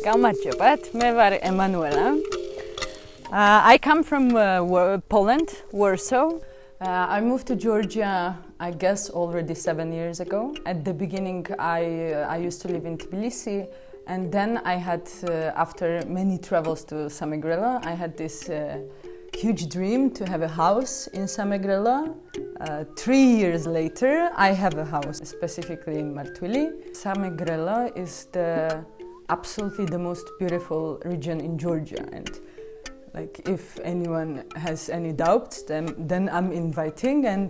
Გამარჯობათ, მე ვარ ემანუელა. I come from Poland, Warsaw. I moved to Georgia, I guess, already 7 years ago. At the beginning, I used to live in Tbilisi, and then I had, after many travels to Samegrela, I had this huge dream to have a house in Samegrela. 3 years later, I have a house, specifically in Martwili. Samegrela is absolutely the most beautiful region in Georgia, and like if anyone has any doubts, then I'm inviting, and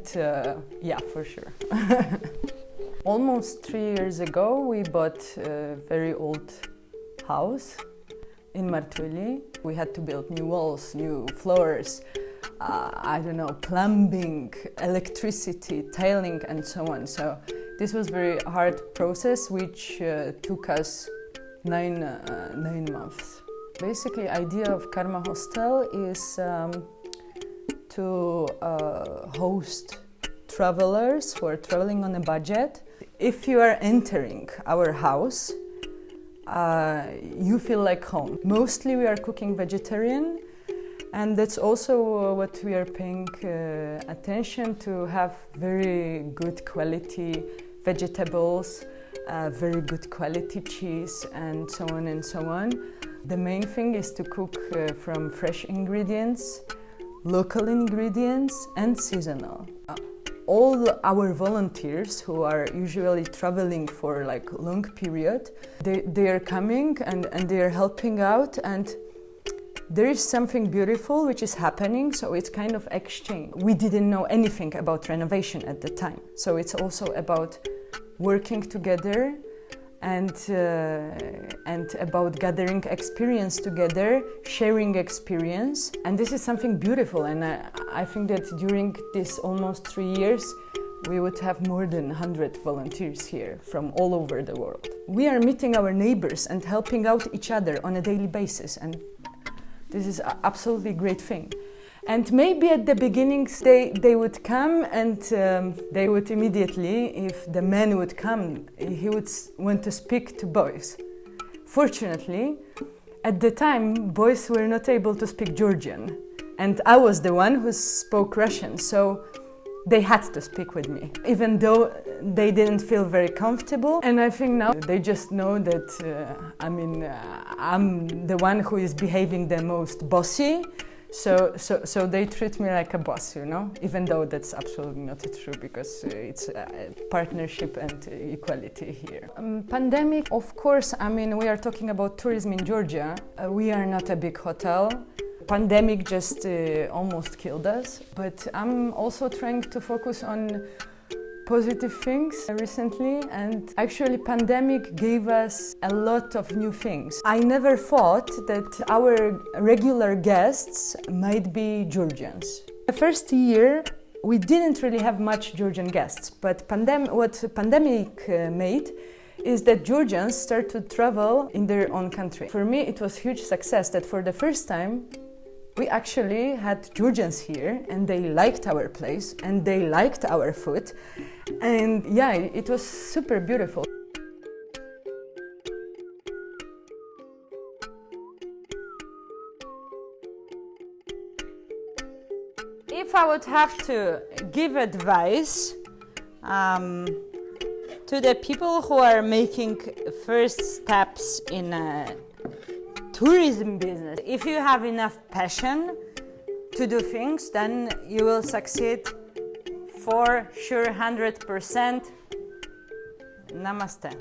yeah, for sure. Almost 3 years ago, we bought a very old house in Martwili. We had to build new walls, new floors, I don't know, plumbing, electricity, tiling, and so on. So this was a very hard process, which took us nine months. Basically, idea of Karma Hostel is to host travelers who are traveling on a budget. If you are entering our house, you feel like home. Mostly we are cooking vegetarian, and that's also what we are paying attention to, have very good quality vegetables, very good quality cheese, and so on and so on. The main thing is to cook from fresh ingredients, local ingredients, and seasonal. All our volunteers, who are usually traveling for like a long period, they are coming and they are helping out, and there is something beautiful which is happening, so it's kind of exchange. We didn't know anything about renovation at the time, so it's also about working together and about gathering experience together, sharing experience. And this is something beautiful, and I think that during this almost 3 years, we would have more than 100 volunteers here from all over the world. We are meeting our neighbors and helping out each other on a daily basis, and this is an absolutely great thing. And maybe at the beginning they would come, and they would immediately, if the man would come, he would want to speak to boys. Fortunately, at the time, boys were not able to speak Georgian, and I was the one who spoke Russian, so they had to speak with me, even though they didn't feel very comfortable. And I think now they just know that I'm the one who is behaving the most bossy. So they treat me like a boss, you know, even though that's absolutely not true, because it's a partnership and equality here. Pandemic, of course, we are talking about tourism in Georgia. We are not a big hotel. Pandemic just almost killed us, but I'm also trying to focus on positive things recently, and actually pandemic gave us a lot of new things. I never thought that our regular guests might be Georgians. The first year we didn't really have much Georgian guests, but what pandemic made is that Georgians start to travel in their own country. For me, it was huge success that for the first time we actually had Georgians here, and they liked our place, and they liked our food, and yeah, it was super beautiful. If I would have to give advice to the people who are making first steps in tourism business, if you have enough passion to do things, then you will succeed for sure, 100%. Namaste.